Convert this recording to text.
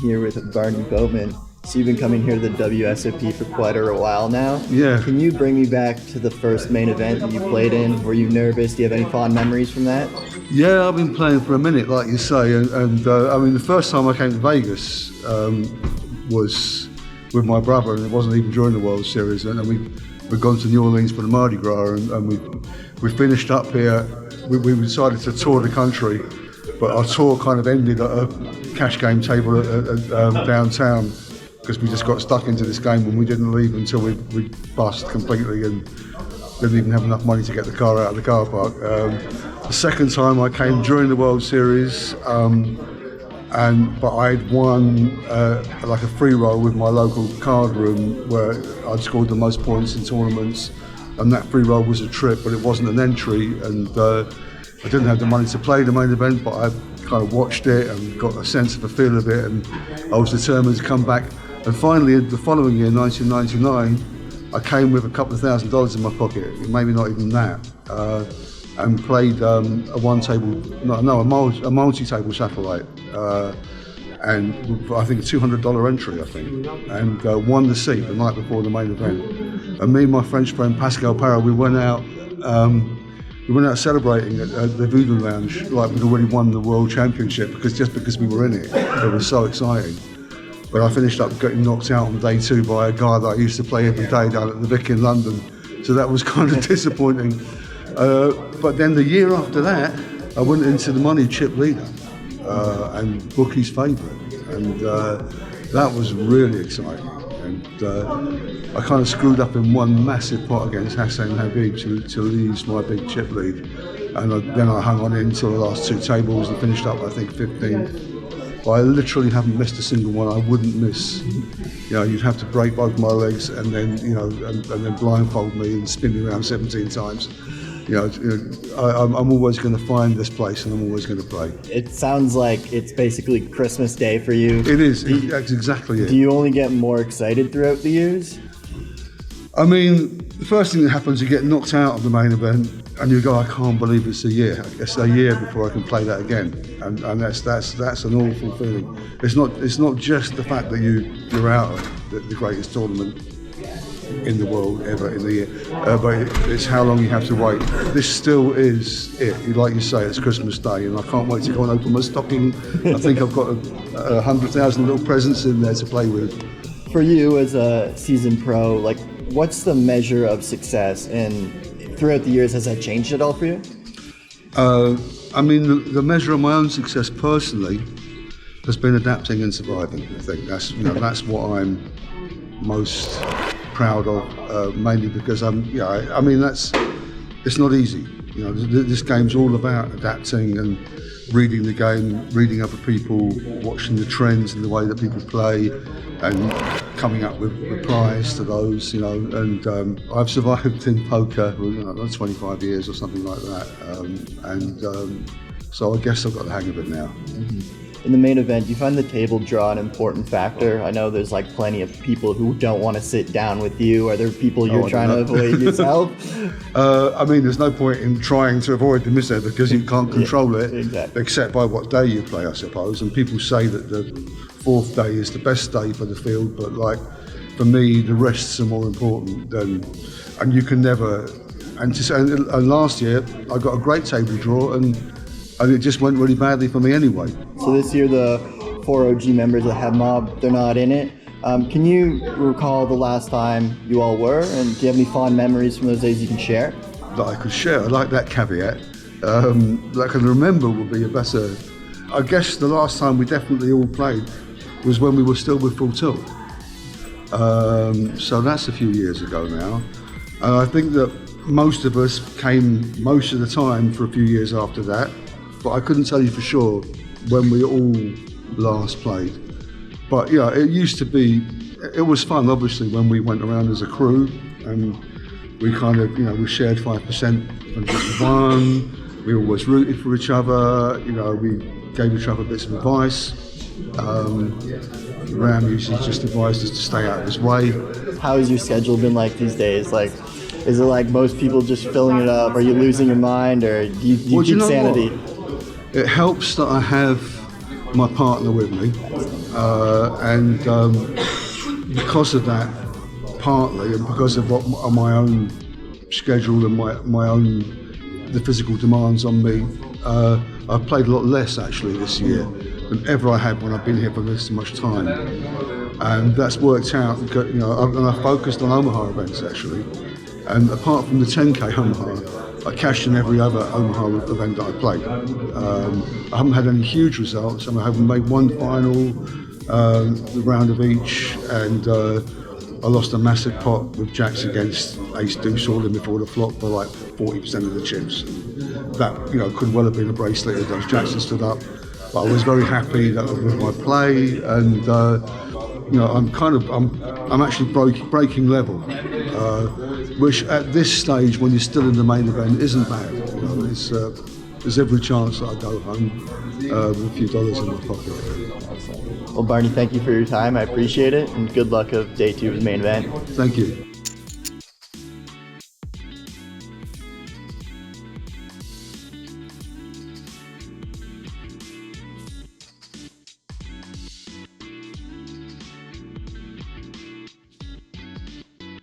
Here with Barny Boatman. So you've been coming here to the WSOP for quite a while now. Yeah. Can you bring me back to the first main event that you played in? Were you nervous? Do you have any fond memories from that? Yeah, I've been playing for a minute, like you say, and I mean, the first time I came to Vegas was with my brother, and it wasn't even during the World Series, and we'd gone to New Orleans for the Mardi Gras, and we finished up here. We decided to tour the country, but our tour kind of ended at a cash game table at downtown, because we just got stuck into this game and we didn't leave until we bust completely and didn't even have enough money to get the car out of the car park. The second time I came during the World Series, but I'd won like a free roll with my local card room where I'd scored the most points in tournaments, and that free roll was a trip, but it wasn't an entry, and I didn't have the money to play the main event, but I kind of watched it and got a sense of the feel of it, and I was determined to come back. And finally, the following year, 1999, I came with a couple of $1,000 in my pocket, maybe not even that, and played a multi-table satellite, and I think a $200 entry, I think, and won the seat the night before the main event. And me and my French friend Pascal Parra, we went out celebrating at the Voodoo Lounge like we'd already won the World Championship, because we were in it. It was so exciting. But I finished up getting knocked out on day two by a guy that I used to play every day down at the Vic in London. So that was kind of disappointing. But then the year after that, I went into the money chip leader and bookie's favourite. And that was really exciting. And I kind of screwed up in one massive pot against Hassan Habib to lose my big chip lead. And then I hung on until the last two tables and finished up, I think, 15th. But I literally haven't missed a single one. I wouldn't miss. You know, you'd have to break both my legs and then, you know, and then blindfold me and spin me around 17 times. I'm always going to find this place, and I'm always going to play. It sounds like it's basically Christmas Day for you. It is. That's exactly it. Do you only get more excited throughout the years? I mean, the first thing that happens, you get knocked out of the main event, and you go, I can't believe it's a year. It's a year before I can play that again, and that's an awful feeling. It's not just the fact that you're out of the greatest tournament in the world ever in the year, but it's how long you have to wait. This still is it. Like you say, it's Christmas Day, and I can't wait to go and open my stocking. I think I've got 100,000 little presents in there to play with. For you as a seasoned pro, like, what's the measure of success, and throughout the years, has that changed at all for you? I mean, the measure of my own success personally has been adapting and surviving. I think that's what I'm most proud of, mainly because I mean, it's not easy. You know, this game's all about adapting and reading the game, reading other people, watching the trends and the way that people play, and coming up with replies to those, you know. And I've survived in poker for 25 years or something like that, so I guess I've got the hang of it now. Mm-hmm. In the main event, do you find the table draw an important factor? I know there's like plenty of people who don't want to sit down with you. Are there people you're trying to avoid yourself? I mean, there's no point in trying to avoid them, is there? Because you can't control it, exactly. Except by what day you play, I suppose. And people say that the fourth day is the best day for the field, but like for me, the rests are more important and you can never anticipate. And last year, I got a great table draw, and it just went really badly for me anyway. So this year, the 4 OG members of the Hendon Mob, they're not in it. Can you recall the last time you all were, and do you have any fond memories from those days you can share? That I could share. I like that caveat. That I can remember would be a better. I guess the last time we definitely all played was when we were still with Full Tilt. So that's a few years ago now. And I think that most of us came most of the time for a few years after that. But I couldn't tell you for sure when we all last played. But yeah, it used to be, it was fun obviously when we went around as a crew, and we kind of, we shared 5% from just one, we always rooted for each other, we gave each other bits of advice. Ram usually just advised us to stay out of his way. How has your schedule been like these days? Like, is it like most people just filling it up? Are you losing your mind, or do you keep sanity? It helps that I have my partner with me, and because of that, partly, and because of my own schedule and my own the physical demands on me, I've played a lot less actually this year than ever I had when I've been here for this much time, and that's worked out. You know, and I focused on Omaha events actually, and apart from the 10k Omaha, I cashed in every other Omaha event that I played. I haven't had any huge results. I mean, I haven't made one final, the round of each, and I lost a massive pot with jacks against ace deuce all in before the flop for like 40% of the chips. That, you know, could well have been a bracelet if those jacks had stood up. But I was very happy that with my play, and you know, I'm actually breaking level, which at this stage, when you're still in the main event, isn't bad. You know, there's every chance that I go home with a few dollars in my pocket. Well, Barney, thank you for your time. I appreciate it, and good luck of day 2 of the main event. Thank you.